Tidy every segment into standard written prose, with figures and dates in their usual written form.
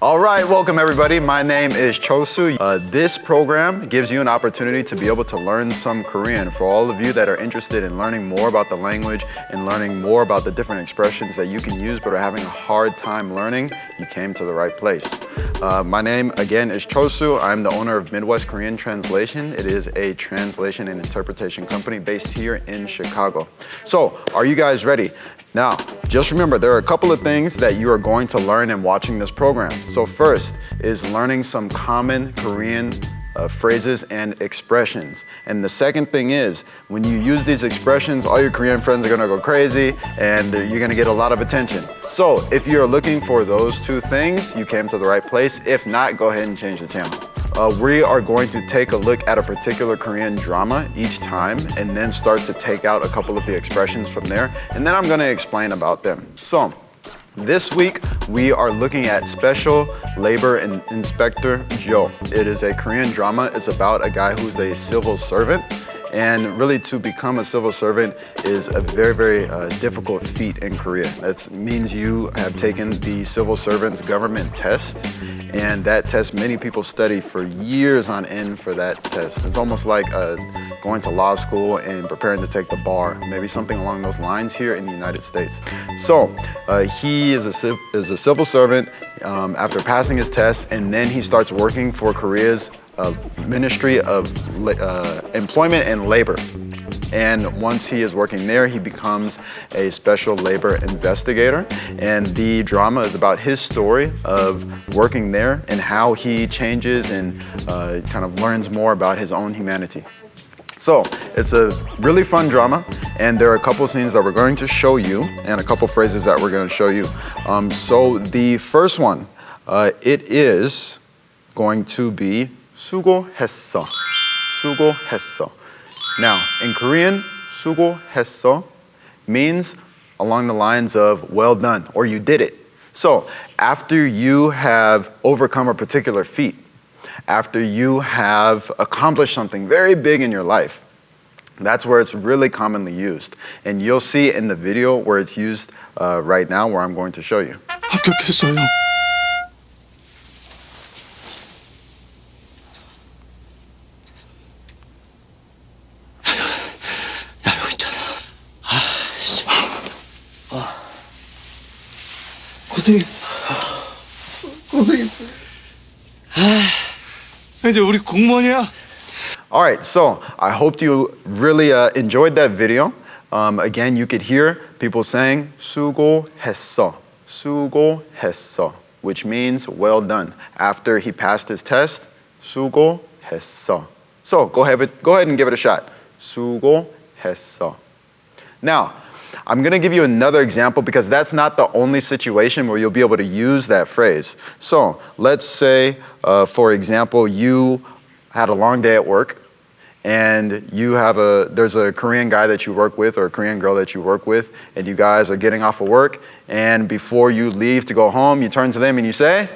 All right, welcome everybody. My name is Chulsoo. This program gives you an opportunity to be able to learn some Korean. For all of you that are interested in learning more about the language and learning more about the different expressions that you can use but are having a hard time learning, you came to the right place. My name again is Chulsoo. I'm the owner of Midwest Korean Translation. It is a translation and interpretation company based here in Chicago. So, are you guys ready? Now, just remember, there are a couple of things that you are going to learn in watching this program. So first is learning some common Korean phrases and expressions. And the second thing is, when you use these expressions, all your Korean friends are gonna go crazy and you're gonna get a lot of attention. So if you're looking for those two things, you came to the right place. If not, go ahead and change the channel. We are going to take a look at a particular Korean drama each time and then start to take out a couple of the expressions from there. And then I'm gonna explain about them. So, this week, we are looking at Special Labor Inspector Joe. It is a Korean drama. It's about a guy who's a civil servant. And really, to become a civil servant is a very, very difficult feat in Korea. That means you have taken the civil servant's government test, and that test, many people study for years on end for that test. It's almost like going to law school and preparing to take the bar, maybe something along those lines here in the United States. So he is a civil servant after passing his test, and then he starts working for Korea's Ministry of Employment and Labor. And once he is working there, he becomes a special labor investigator. And the drama is about his story of working there and how he changes and kind of learns more about his own humanity. So it's a really fun drama, and there are a couple scenes that we're going to show you and a couple phrases that we're going to show you. So the first one, it is going to be 수고했어. 수고했어. Now, in Korean, 수고했어 means along the lines of well done, or you did it. So, after you have overcome a particular feat, after you have accomplished something very big in your life, that's where it's really commonly used. And you'll see in the video where it's used right now, where I'm going to show you. 합격했어요. 고생했어. 이제 우리 공무원이야. All right, so I hope you really enjoyed that video. Again, you could hear people saying 수고했어, 수고했어, which means well done. After he passed his test, 수고했어. So go ahead and give it a shot. 수고했어. Now, I'm going to give you another example because that's not the only situation where you'll be able to use that phrase. So let's say, for example, you had a long day at work and there's a Korean guy that you work with or a Korean girl that you work with, and you guys are getting off of work, and before you leave to go home, you turn to them and you say,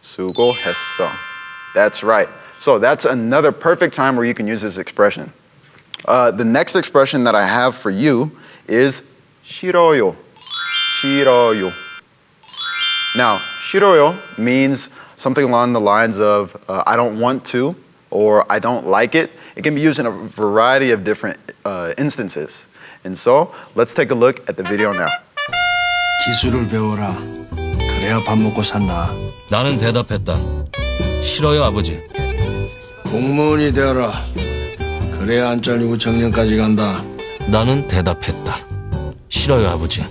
수고했어. That's right. So that's another perfect time where you can use this expression. The next expression that I have for you is 싫어요. 싫어요. Now, 싫어요 means something along the lines of I don't want to or I don't like it. It can be used in a variety of different instances. And so, let's take a look at the video now. 기술을 배워라. 그래야 밥 먹고 산다. 나는 대답했다. 싫어요, 아버지. 공무원이 되어라. 그래야 안 잘리고 정년까지 간다. 나는 대답했다. 싫어요, 아버지.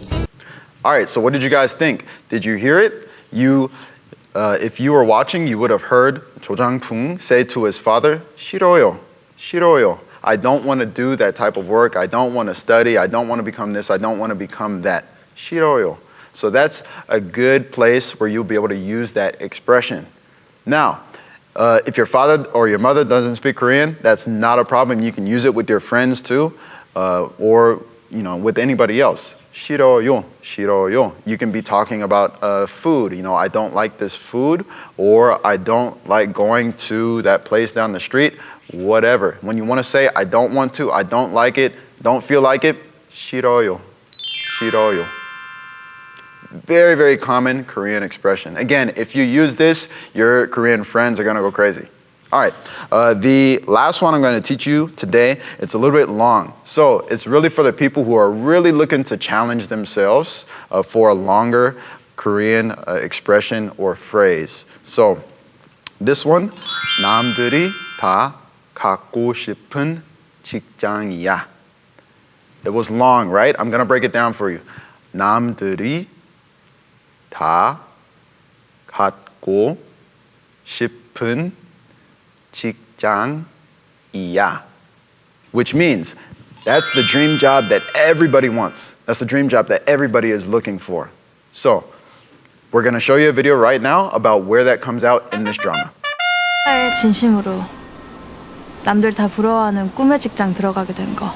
All right, so what did you guys think? Did you hear it? If you were watching, you would have heard 조 장풍 say to his father, 싫어요, 싫어요. I don't want to do that type of work. I don't want to study. I don't want to become this. I don't want to become that. 싫어요. So that's a good place where you'll be able to use that expression. Now, if your father or your mother doesn't speak Korean, that's not a problem. You can use it with your friends too, or with anybody else. 싫어요, 싫어요. You can be talking about food. I don't like this food, or I don't like going to that place down the street, whatever. When you want to say, I don't want to, I don't like it, don't feel like it, 싫어요, 싫어요. Very, very common Korean expression. Again, if you use this, your Korean friends are gonna go crazy. All right, the last one I'm gonna teach you today, it's a little bit long. So it's really for the people who are really looking to challenge themselves for a longer Korean expression or phrase. So this one, 남들이 다 갖고 싶은 직장이야. It was long, right? I'm gonna break it down for you. 남들이 다 갖고 싶은 직장이야. Which means that's the dream job that everybody wants. That's the dream job that everybody is looking for. So we're gonna show you a video right now about where that comes out in this drama. 진심으로 남들 다 부러워하는 꿈의 직장 들어가게 된 거.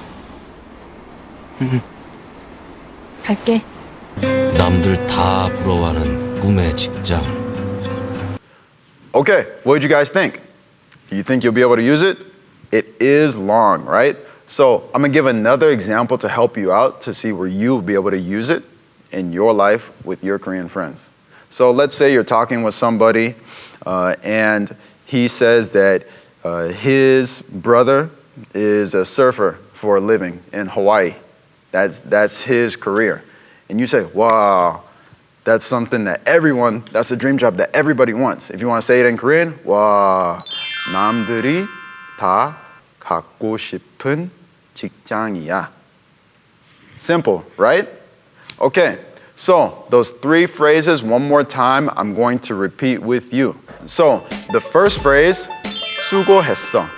갈게. 남들 다 부러워하는 꿈의 직장. Okay, what did you guys think? Do you think you'll be able to use it? It is long, right? So I'm gonna give another example to help you out to see where you'll be able to use it in your life with your Korean friends. So let's say you're talking with somebody and he says that his brother is a surfer for a living in Hawaii. That's his career. And you say, wow, that's something that that's a dream job that everybody wants. If you want to say it in Korean, 와, 남들이 다 갖고 싶은 직장이야. Simple, right? Okay, so those three phrases, one more time, I'm going to repeat with you. So the first phrase, 수고했어.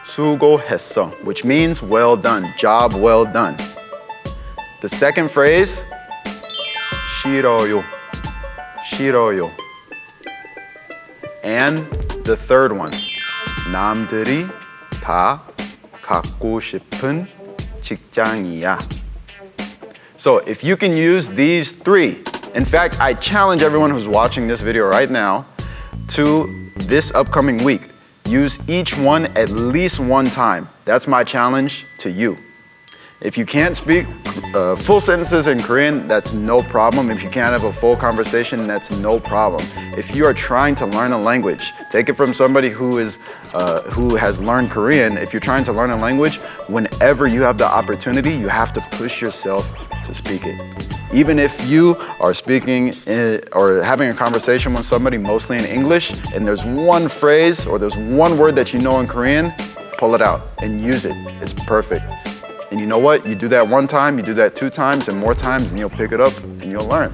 수고했어, which means well done, job well done. The second phrase, 싫어요. 싫어요. And the third one, 남들이 다 갖고 싶은 직장이야. So if you can use these three, in fact, I challenge everyone who's watching this video right now to this upcoming week, use each one at least one time. That's my challenge to you. If you can't speak full sentences in Korean, that's no problem. If you can't have a full conversation, that's no problem. If you are trying to learn a language, take it from somebody who has learned Korean. If you're trying to learn a language, whenever you have the opportunity, you have to push yourself to speak it. Even if you are speaking or having a conversation with somebody mostly in English, and there's one phrase or there's one word that you know in Korean, pull it out and use it. It's perfect. And you know what? You do that one time, you do that 2 times and more times, and you'll pick it up and you'll learn.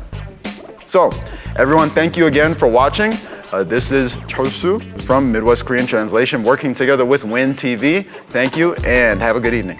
So, everyone, thank you again for watching. This is Chulsoo from Midwest Korean Translation, working together with WINTV. Thank you and have a good evening.